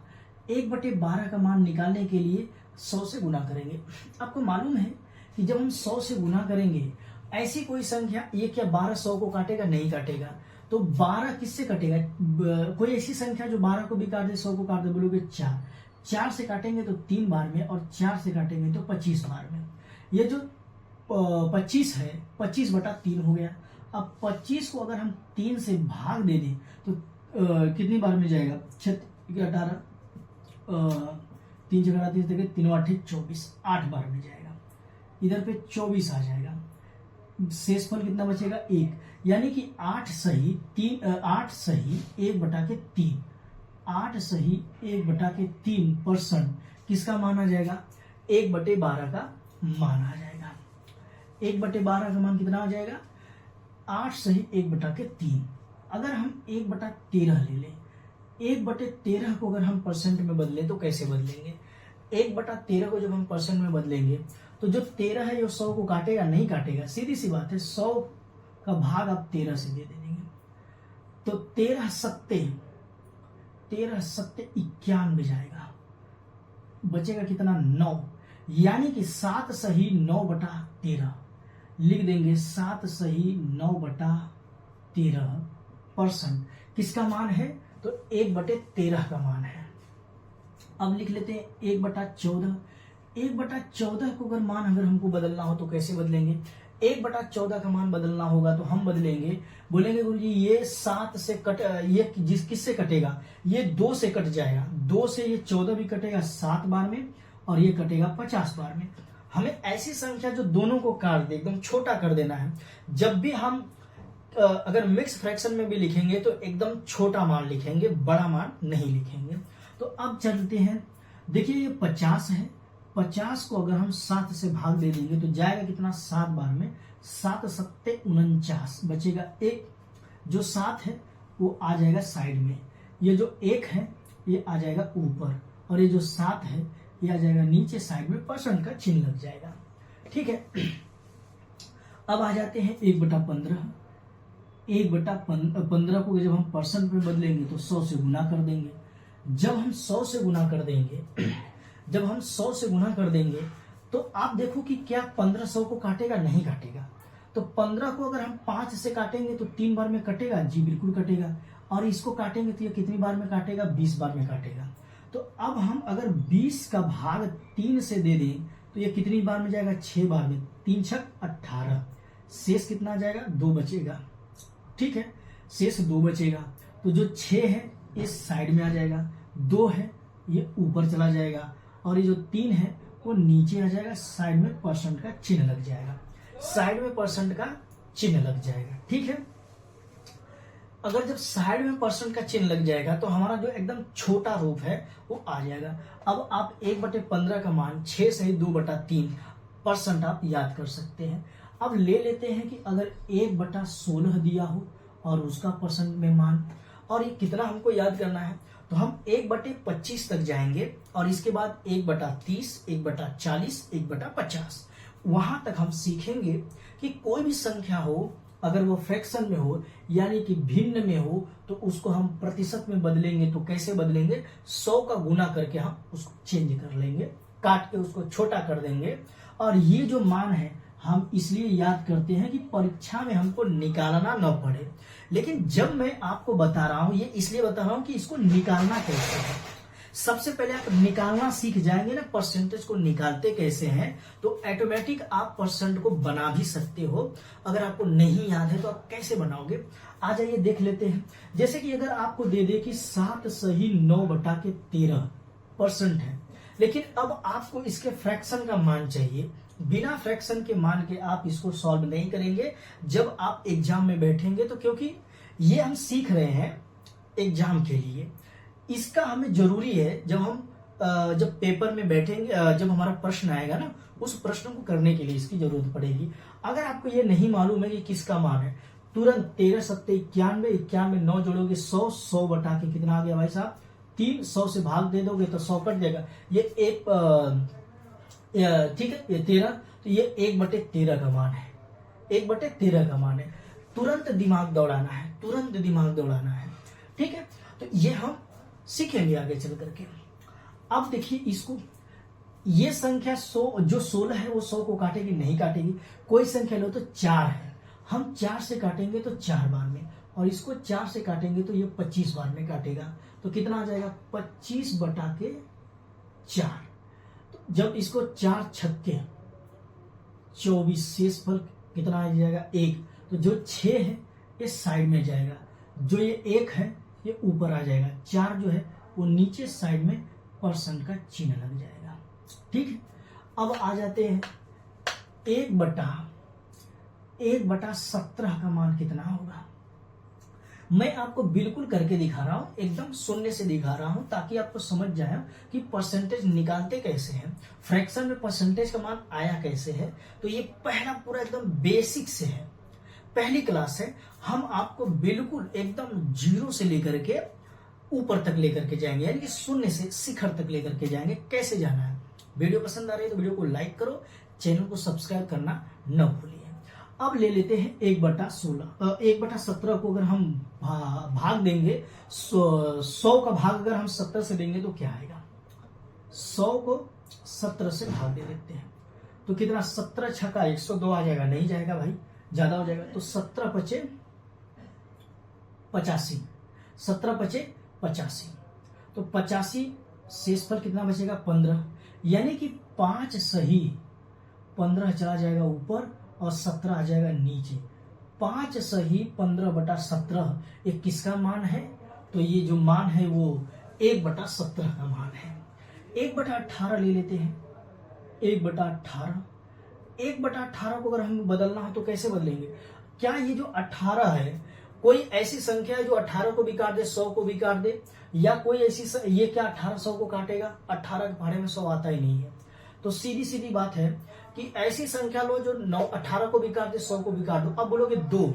1/12 का मान निकालने के लिए 100 से गुना करेंगे। आपको मालूम है कि जब हम 100 से गुना करेंगे, ऐसी कोई संख्या, ये क्या 12 100 को काटेगा? नहीं काटेगा। तो 12 किससे कटेगा? कोई ऐसी संख्या जो 12 को भी काट दे, 100 को काट दे? बोलोगे 4। 4 से काटेंगे तो 3 बार में, और 4 से काटेंगे तो 25 बार में। ये जो 25 है, 25/3 हो गया। अब 25 को अगर हम 3 से भाग दे दें तो कितनी बार में जाएगा? 18, 3 जगह 30 देखे, 3 8 24, 8 बार में जाएगा। इधर पे 24 आ जाएगा। शेषफल कितना बचेगा? 1। यानी कि 8 सही 8 सही 1/3, 8 सही 1/3% किसका मान आ जाएगा? 1/12 का मान आ जाएगा। 1/12 का मान कितना आ जाएगा? 8 सही 1/3। अगर हम 1/13 ले लें, 1/13 को अगर हम परसेंट में बदलें तो कैसे बदलेंगे? 1/13 को जब हम परसेंट में बदलेंगे तो जो 13 है, जो 100 को काटेगा? नहीं काटेगा। सीधी सी बात है, 100 का भाग आप 13 से दे देंगे तो 13 सत्ते 91 जाएगा। बचेगा कितना? 9। यानी कि 7 सही 9/13 लिख देंगे। 7 सही 9/13% किसका मान है? तो 1/13 का मान है। अब लिख लेते हैं 1/14। 1/14 को अगर हमको बदलना हो तो कैसे बदलेंगे? 1/14 का मान बदलना होगा तो हम बदलेंगे, बोलेंगे गुरु जी ये 7 से ये किससे कटेगा? ये 2 से कट जाएगा। 2 से ये 14 भी कटेगा 7 बार में, और ये कटेगा 50 बार में। हमें ऐसी संख्या जो दोनों को काट दे, एकदम छोटा कर देना है। जब भी हम अगर मिक्स फ्रैक्शन में भी लिखेंगे तो एकदम छोटा मान लिखेंगे, बड़ा मान नहीं लिखेंगे। तो अब चलते हैं, देखिए ये 50 है। 50 को अगर हम 7 से भाग दे देंगे तो जाएगा कितना? 7 बार में। 7 सत्ते 49 बचेगा 1। जो 7 है वो आ जाएगा साइड में, ये जो 1 है ये आ जाएगा ऊपर, और ये जो 7 है ये आ जाएगा नीचे साइड में, परसेंट का चिन्ह लग जाएगा। ठीक है। अब आ जाते हैं 1/15। 1/15 को जब हम परसेंट में बदलेंगे तो 100 से गुना कर देंगे। जब हम 100 से गुना कर देंगे तो आप देखो कि क्या 15 100 को काटेगा? नहीं काटेगा। तो 15 को अगर हम 5 से काटेंगे तो 3 बार में कटेगा? जी बिल्कुल कटेगा। और इसको काटेंगे तो ये कितनी बार में काटेगा? 20 बार में काटेगा। तो अब हम अगर 20 का भाग 3 से दे दें तो ये कितनी बार में जाएगा? 6 बार में। 3 छक 18, शेष कितना जाएगा? 2 बचेगा। ठीक है, शेष 2 बचेगा। तो जो 6 है इस साइड में आ जाएगा, 2 है ये ऊपर चला जाएगा, और ये जो 3 है वो नीचे आ जाएगा। साइड में परसेंट का चिन्ह लग जाएगा। साइड में परसेंट का चिन्ह लग जाएगा। ठीक है। अगर जब साइड में परसेंट का चिन्ह लग जाएगा तो हमारा जो एकदम छोटा रूप है वो आ जाएगा। अब आप 1/15 का मान 6 सही 2/3% आप याद कर सकते हैं। अब ले लेते हैं कि अगर 1/16 दिया हो और उसका परसेंट में मान, और ये कितना हमको याद करना है, तो हम 1/25 तक जाएंगे, और इसके बाद 1/30, 1/40, 1/50, वहां तक हम सीखेंगे कि कोई भी संख्या हो, अगर वो फ्रैक्शन में हो यानी कि भिन्न में हो, तो उसको हम प्रतिशत में बदलेंगे। तो कैसे बदलेंगे? 100 का गुना करके हम उसको चेंज कर लेंगे, काट के उसको छोटा कर देंगे। और ये जो मान है हम इसलिए याद करते हैं कि परीक्षा में हमको निकालना न पड़े। लेकिन जब मैं आपको बता रहा हूं, ये इसलिए बता रहा हूं कि इसको निकालना कैसे है। सबसे पहले आप निकालना सीख जाएंगे ना, परसेंटेज को निकालते कैसे हैं, तो ऑटोमेटिक आप परसेंट को बना भी सकते हो। अगर आपको नहीं याद है तो आप कैसे बनाओगे? आ जाइए देख लेते हैं। जैसे कि अगर आपको दे दे कि 7 सही 9/13% है, लेकिन अब आपको इसके फ्रैक्शन का मान चाहिए। बिना फ्रैक्शन के मान के आप इसको सॉल्व नहीं करेंगे जब आप एग्जाम में बैठेंगे। तो क्योंकि ये हम सीख रहे हैं एग्जाम के लिए, इसका हमें जरूरी है। जब पेपर में बैठेंगे, जब हमारा प्रश्न आएगा ना, उस प्रश्न को करने के लिए इसकी जरूरत पड़ेगी। अगर आपको ये नहीं मालूम है कि किसका मान है, तुरंत 13 सत्ते 91, 91 9 जोड़ोगे 100, 100 बटा के कितना आ गया भाई साहब? 3, 100 से भाग दे दोगे तो 100 कट जाएगा। ये एक ठीक है, ये 13, तो ये 1/13 का मान है। 1/13 का मान है। तुरंत दिमाग दौड़ाना है, तुरंत दिमाग दौड़ाना है। ठीक है, तो ये हम सीखेंगे आगे चल करके। अब देखिए इसको, ये संख्या 100 जो 16 है वो 100 को काटेगी नहीं काटेगी। कोई संख्या लो तो 4 है, हम 4 से काटेंगे तो 4 बार में, और इसको 4 से काटेंगे तो ये 25 बार में काटेगा। तो कितना आ जाएगा 25 बटा के 4। तो जब इसको 4 छक्के 24, शेषफल कितना आ जाएगा 1। तो जो 6 है ये साइड में जाएगा, जो ये 1 है ये ऊपर आ जाएगा, 4 जो है वो नीचे साइड में परसेंट का चिन्ह लग जाएगा। ठीक है, अब आ जाते हैं 1/17 का मान कितना होगा। मैं आपको बिल्कुल करके दिखा रहा हूं, एकदम शून्य से दिखा रहा हूं, ताकि आपको समझ जाए कि परसेंटेज निकालते कैसे हैं, फ्रैक्शन में परसेंटेज का मान आया कैसे है। तो ये पहला पूरा एकदम बेसिक से है, पहली क्लास है। हम आपको बिल्कुल एकदम 0 से लेकर के ऊपर तक लेकर के जाएंगे, यानी कि शून्य से शिखर तक लेकर के जाएंगे। कैसे जाना है, वीडियो पसंद आ रही है तो वीडियो को लाइक करो, चैनल को सब्सक्राइब करना न भूलिए। अब ले लेते हैं 1/17 को अगर हम भाग देंगे, 100 का भाग अगर हम 70 से देंगे तो क्या आएगा। 100 को 17 से भाग दे देते हैं तो कितना, 17 छक्का 102 आ जाएगा, नहीं जाएगा भाई, ज्यादा हो जाएगा। तो 17 पचे 85, 17 पचे 85, तो 85 शेषफल कितना बचेगा 15, यानी कि 5 सही 15 चला जाएगा ऊपर और 17 आ जाएगा नीचे। 5 सही 15/17 ये किसका मान है, तो ये जो मान है वो 1/17 का मान है। 1/18 ले लेते हैं, 1/18, 1/18 को अगर हमें बदलना हो तो कैसे बदलेंगे। क्या ये जो 18 है, कोई ऐसी संख्या है जो 18 को भी काट दे, 100 को भी काट दे, या कोई ऐसी ये क्या 18 100 को काटेगा। 18 के पहाड़े में 100 आता ही नहीं है। तो सीधी सीधी बात है कि ऐसी संख्या लो जो 18 को भी काट दे, 100 को भी काट दो। अब बोलोगे 2,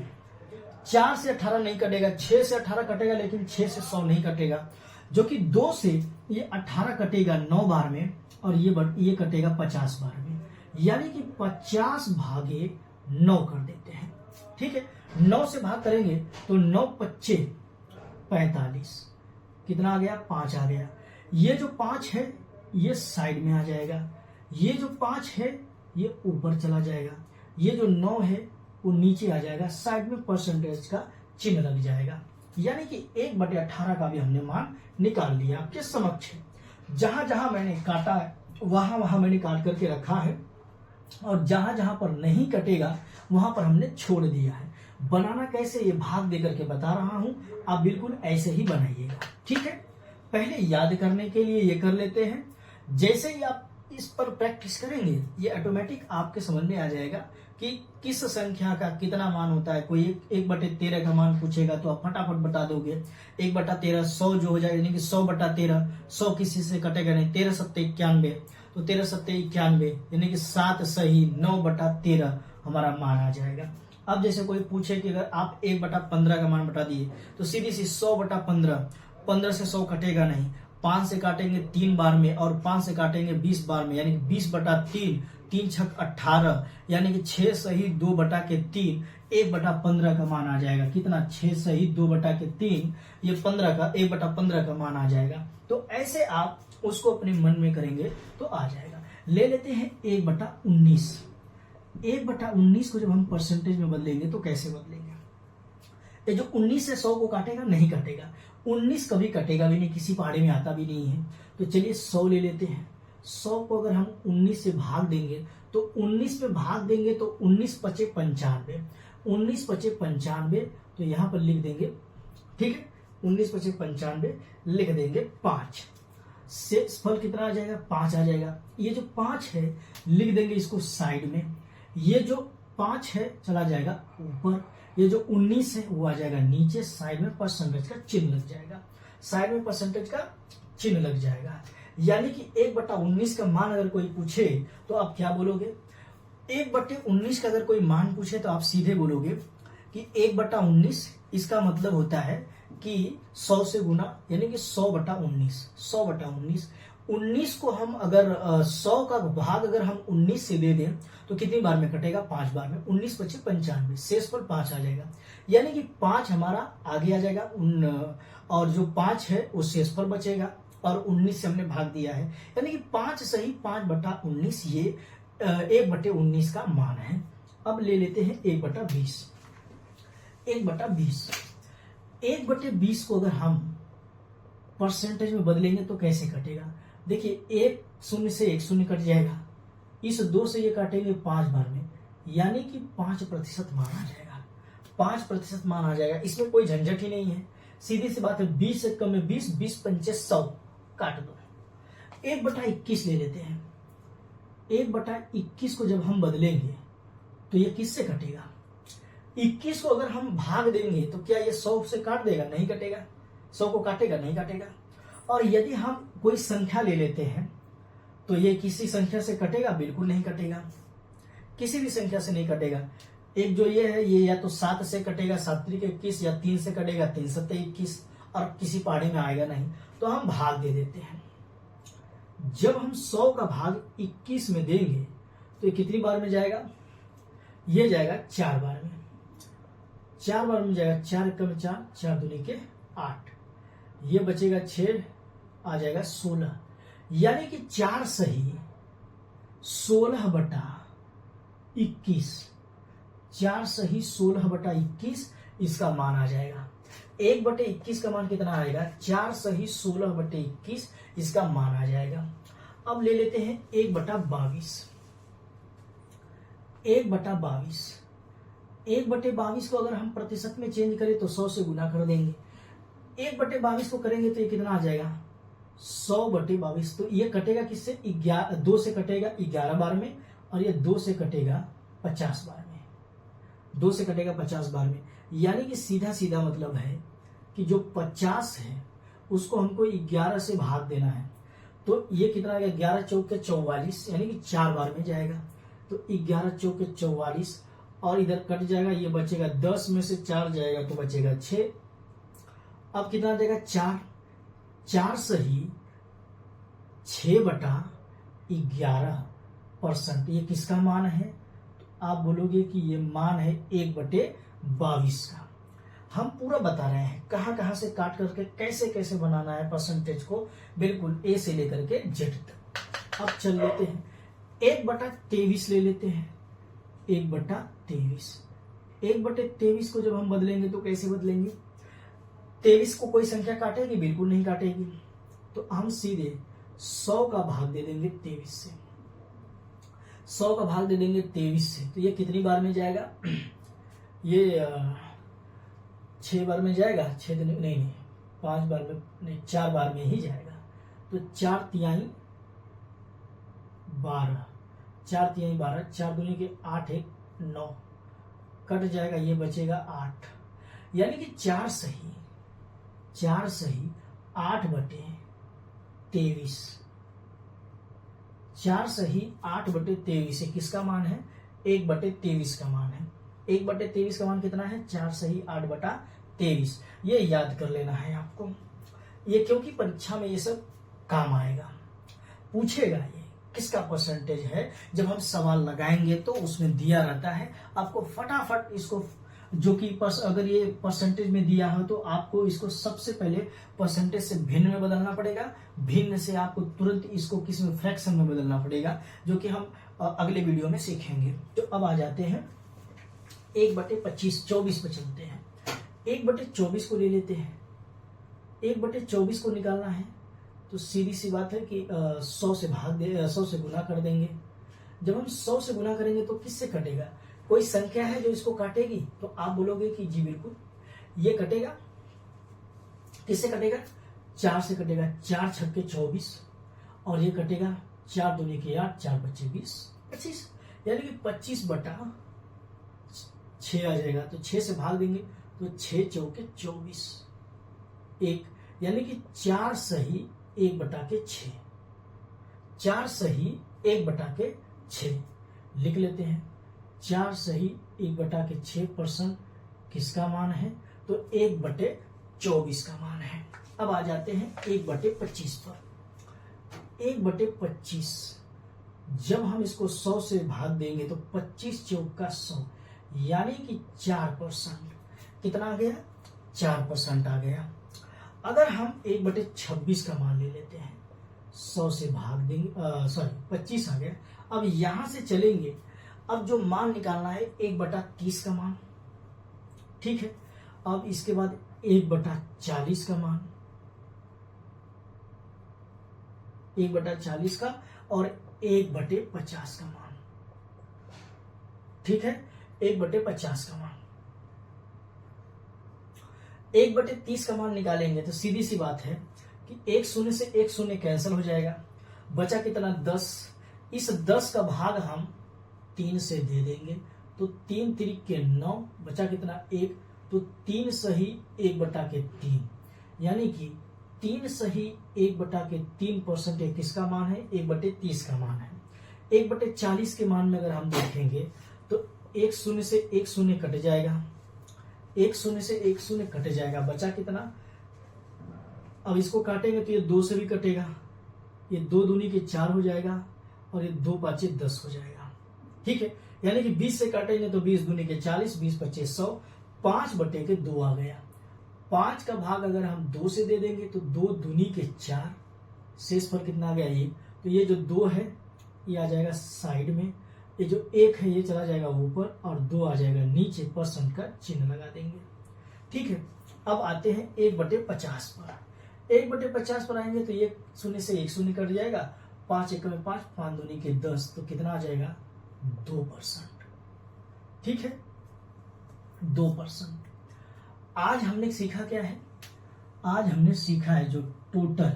4 से 18 नहीं कटेगा, 6 से 18 कटेगा, लेकिन 6 से 100 नहीं कटेगा, जो कि 2 से ये 18 कटेगा 9 बार में, और ये कटेगा 50 बार में, यानी कि 50 भागे 9 कर देते हैं। ठीक है, 9 से भाग करेंगे तो 9 पच्चे 45, कितना आ गया 5 आ गया। ये जो 5 है ये साइड में आ जाएगा, ये जो 5 है ये ऊपर चला जाएगा, ये जो 9 है वो नीचे आ जाएगा, साइड में परसेंटेज का चिन्ह लग जाएगा। यानी कि 1/18 का भी हमने मान निकाल लिया आपके समक्ष। जहां जहां मैंने काटा है वहां वहां मैंने काट करके रखा है, और जहां जहां पर नहीं कटेगा वहां पर हमने छोड़ दिया है। बनाना कैसे ये भाग दे करके बता रहा हूं, आप बिल्कुल ऐसे ही बनाइएगा। ठीक है, पहले याद करने के लिए ये कर लेते हैं। जैसे ही आप इस पर प्रैक्टिस करेंगे ये ऑटोमेटिक आपके समझ में आ जाएगा कि किस संख्या का कितना मान होता है। कोई 1/13 का मान पूछेगा तो आप फटाफट बता दोगे। 1/13 100 जो हो जाएगा, यानी कि 100/13, 100 किसी से कटेगा नहीं। 13 7 91, तो 13 7 91, यानी कि 7 सही 9/13 हमारा मान आ जाएगा। अब जैसे कोई पूछे कि अगर आप 1/15 का मान बता दिए तो सीधी सी 100/15, 15 से 100 कटेगा नहीं, 5 से काटेंगे 3 बार में, और 5 से काटेंगे 20 बार में, यानी कि 20/3, 3 छक 18, यानी कि 6 सही 2/3, 1/15 का मान आ जाएगा। कितना, 6 सही 2/3, ये 15 का 1/15 का मान आ जाएगा। तो ऐसे आप उसको अपने मन में करेंगे तो आ जाएगा। ले लेते हैं 1/19। 1/19 को जब हम परसेंटेज में बदलेंगे तो कैसे बदलेंगे। ये जो 19 से 100 को काटेगा नहीं काटेगा, 19 कभी कटेगा भी नहीं, किसी पहाड़ी में आता भी नहीं है। तो चलिए 100 ले लेते हैं। 100 को अगर हम 19 से भाग देंगे तो 19 पे भाग देंगे तो 19 पचे 95, 19 पचे 95, तो यहां पर लिख देंगे। ठीक है, 19 पचे 95 लिख देंगे 5। शेषफल कितना आ जाएगा 5 आ जाएगा। ये जो 5 है लिख देंगे इसको साइड में, ये जो 5 है चला जाएगा ऊपर, ये जो 19 है वो आ जाएगा नीचे, साइड में परसेंटेज का चिन्ह लग जाएगा, साइड में परसेंटेज का चिन्ह लग जाएगा। यानी कि 1/19 का मान अगर कोई पूछे तो आप क्या बोलोगे। 1/19 का अगर कोई मान पूछे तो आप सीधे बोलोगे कि 1/19 इसका मतलब होता है कि 100 से गुना, यानी कि 100/19, 100/19। 19 को हम अगर 100 का भाग अगर हम 19 से दे दें तो कितनी बार में कटेगा? 5 बार में। 19 पचे 95, शेष पर 5 आ जाएगा, यानी कि 5 हमारा आगे आ जाएगा और जो 5 है वो शेष पर बचेगा और 19 से हमने भाग दिया है, यानी कि 5 सही 5/19 ये 1/19 का मान है। अब ले लेते हैं 1/20। 1/20 1/20 को अगर हम परसेंटेज में बदलेंगे तो कैसे कटेगा? देखिए, 1 शून्य से 1 शून्य कट जाएगा, इस 2 से ये काटेंगे 5 बार में, यानी कि 5% मान आ जाएगा। 5% मान आ जाएगा, इसमें कोई झंझट ही नहीं है, सीधी सी बात है। 20 से कम में 20, 20 पंचे 100, काट दो। 1/21 ले लेते हैं। 1/21 को जब हम बदलेंगे तो ये किससे कटेगा? 21 को अगर हम भाग देंगे तो क्या ये 100 से काट देगा? नहीं कटेगा। 100 को काटेगा? नहीं काटेगा। और यदि हम कोई संख्या ले लेते हैं तो ये किसी संख्या से कटेगा? बिल्कुल नहीं कटेगा, किसी भी संख्या से नहीं कटेगा। एक जो ये है, ये या तो 7 से कटेगा, 7 त्रिक 21, या 3 से कटेगा, 3 सत्ते 21, और किसी पहाड़ी में आएगा नहीं, तो हम भाग दे देते हैं। जब हम 100 का भाग 21 में देंगे तो ये कितनी बार में जाएगा? ये जाएगा 4 बार में। 4 बार में जाएगा, 4 कम 4, 4 दूनी के 8, ये बचेगा 6, आ जाएगा 16, यानी कि 4 सही 16/21, 4 सही 16/21 इसका मान आ जाएगा। 1/21 का मान कितना आएगा? 4 सही 16/21 इसका मान आ जाएगा। अब ले लेते हैं 1/22। 1/22 1/22 को अगर हम प्रतिशत में चेंज करें तो 100 से गुना कर देंगे। 1/22 को करेंगे तो ये कितना आ जाएगा? 100/22। तो ये कटेगा किससे? 2 से कटेगा 11 बार में, और ये 2 से कटेगा 50 बार में। 2 से कटेगा 50 बार में, यानी कि सीधा सीधा मतलब है कि जो 50 है उसको हमको 11 से भाग देना है। तो ये कितना आएगा? 11 चौके 44, यानी कि 4 बार में जाएगा। तो 11 चौके 44, और इधर कट जाएगा, ये बचेगा 10 में से 4 जाएगा तो बचेगा 6। अब कितना आ जाएगा? 4। 4 सही 6/11%। ये किसका मान है? तो आप बोलोगे कि ये मान है 1/22 का। हम पूरा बता रहे हैं कहां कहां से काट करके कैसे कैसे बनाना है परसेंटेज को, बिल्कुल ए से लेकर के जेड तक। अब चल लेते हैं 1/23 ले लेते हैं। 1/23 1/23 को जब हम बदलेंगे तो कैसे बदलेंगे? 23 को कोई संख्या काटेगी? बिल्कुल नहीं काटेगी। तो हम सीधे 100 का भाग दे देंगे 23 से। 100 का भाग दे देंगे 23 से, तो ये कितनी बार में जाएगा? ये 6 बार में जाएगा। 6 नहीं 5 बार में नहीं, 4 बार में ही जाएगा। तो 4 तिहाई 12, 4 तिहाई 12, 4 दूनी के 8, 1 9, कट जाएगा, ये बचेगा 8, यानी कि 4 सही 8/23। 4 सही 8/23 है, किसका मान है? 1/23 का मान है। 1/23 का मान कितना है? 4 सही 8/23। ये याद कर लेना है आपको, ये क्योंकि परीक्षा में ये सब काम आएगा, पूछेगा ये किसका परसेंटेज है। जब हम सवाल लगाएंगे तो उसमें दिया रहता है, आपको फटाफट इसको, जो कि अगर ये परसेंटेज में दिया हो तो आपको इसको सबसे पहले परसेंटेज से भिन्न में बदलना पड़ेगा, भिन्न से आपको तुरंत इसको किस में? फ्रैक्शन में बदलना पड़ेगा, जो कि हम अगले वीडियो में सीखेंगे। तो अब आ जाते हैं 1/25 24 पे चलते हैं। 1/24 को ले लेते हैं। 1/24 को निकालना है तो सीधी सी बात है कि 100 से 100 से गुना कर देंगे। जब हम 100 से गुना करेंगे तो किससे कटेगा? कोई संख्या है जो इसको काटेगी? तो आप बोलोगे कि जी बिल्कुल, ये कटेगा। किससे कटेगा? 4 से कटेगा। 4 छक्के 24, और ये कटेगा 4 दूनी के 8, 4 बच्चे 20, 25, यानी कि 25/6 आ जाएगा। तो 6 से भाग देंगे तो 6 चौके 24, 1, यानी कि 4 सही 1/6। 4 सही 1/6 लिख लेते हैं। 4 सही 1/6% किसका मान है? तो 1/24 का मान है। अब आ जाते हैं 1/25 पर। 1/25, जब हम इसको 100 से भाग देंगे तो 25 चौक का 100, यानी कि 4%। कितना आ गया? 4% आ गया। अगर हम 1/26 का मान ले लेते हैं, 100 से भाग देंगे, 25 आ गया। अब यहां से चलेंगे, अब जो मान निकालना है 1/30 का मान, ठीक है। अब इसके बाद 1/40 का मान, 1/40 का, और 1/50 का मान, ठीक है। 1/50 का मान, 1/30 का मान निकालेंगे तो सीधी सी बात है कि 1 शून्य से 1 शून्य कैंसिल हो जाएगा, बचा कितना? 10। इस 10 का भाग हम 3 से दे देंगे तो 3 त्रिक के 9, बचा कितना? 1। तो 3 सही 1/3, यानी कि 3 सही 1/3% किसका मान है? 1/30 का मान है। 1/40 के मान में अगर हम देखेंगे तो 1 शून्य से 1 शून्य कट जाएगा, 1 शून्य से 1 शून्य कट जाएगा, बचा कितना? अब इसको काटेंगे तो ये 2 से भी कटेगा, ये 2 दूनी के 4 हो जाएगा, और ये 2 पाँचे 10 हो जाएगा, ठीक है। यानी कि 20 से काटेंगे तो 20 दूनी के 40, 20 पच्चे 100, 5/2 आ गया। 5 का भाग अगर हम 2 से दे देंगे तो 2 दूनी के 4, शेष पर कितना आ गया? 1। तो ये जो 2 है ये आ जाएगा साइड में, ये जो 1 है ये चला जाएगा ऊपर, और 2 आ जाएगा नीचे, परसेंट का चिन्ह लगा देंगे, ठीक है। अब आते हैं 1/50 पर। 1/50 पर आएंगे तो 1 शून्य से 1 शून्य कट जाएगा, 5 एक में 5, 5 दूनी के 10, तो कितना आ जाएगा? 2%, ठीक है, 2%। आज हमने सीखा क्या है? आज हमने सीखा है जो टोटल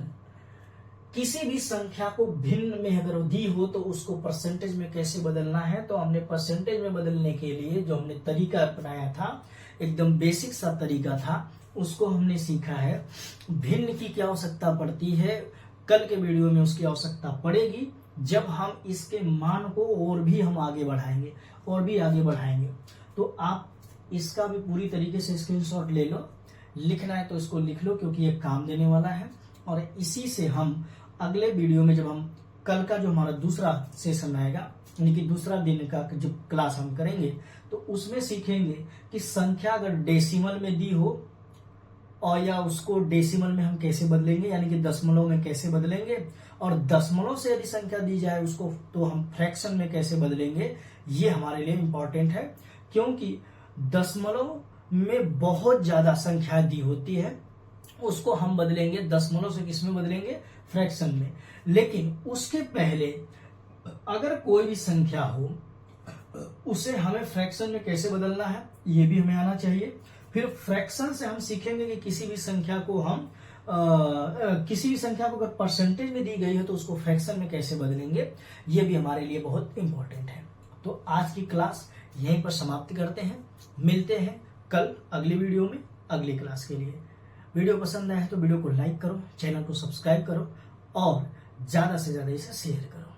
किसी भी संख्या को भिन्न में अगर दी हो तो उसको परसेंटेज में कैसे बदलना है। तो हमने परसेंटेज में बदलने के लिए जो हमने तरीका अपनाया था, एकदम बेसिक सा तरीका था, उसको हमने सीखा है। भिन्न की क्या आवश्यकता पड़ती है, कल के वीडियो में उसकी आवश्यकता पड़ेगी, जब हम इसके मान को और भी हम आगे बढ़ाएंगे, और भी आगे बढ़ाएंगे। तो आप इसका भी पूरी तरीके से स्क्रीनशॉट ले लो, लिखना है तो इसको लिख लो, क्योंकि ये काम देने वाला है। और इसी से हम अगले वीडियो में, जब हम कल का जो हमारा दूसरा सेशन आएगा, यानी कि दूसरा दिन का जो क्लास हम करेंगे, तो उसमें सीखेंगे कि संख्या अगर डेसिमल में दी हो और या उसको डेसिमल में हम कैसे बदलेंगे, यानी कि दशमलव में कैसे बदलेंगे, और दशमलव से यदि संख्या दी जाए उसको तो हम फ्रैक्शन में कैसे बदलेंगे। ये हमारे लिए इंपॉर्टेंट है, क्योंकि दशमलव में बहुत ज्यादा संख्या दी होती है, उसको हम बदलेंगे दशमलव से किस में बदलेंगे? फ्रैक्शन में। लेकिन उसके पहले अगर कोई भी संख्या हो उसे हमें फ्रैक्शन में कैसे बदलना है ये भी हमें आना चाहिए। फिर फ्रैक्शन से हम सीखेंगे कि किसी भी संख्या को अगर परसेंटेज में दी गई है तो उसको फ्रैक्शन में कैसे बदलेंगे, ये भी हमारे लिए बहुत इंपॉर्टेंट है। तो आज की क्लास यहीं पर समाप्त करते हैं, मिलते हैं कल अगली वीडियो में अगली क्लास के लिए। वीडियो पसंद आए तो वीडियो को लाइक करो, चैनल को सब्सक्राइब करो, और ज्यादा से ज्यादा इसे शेयर करो।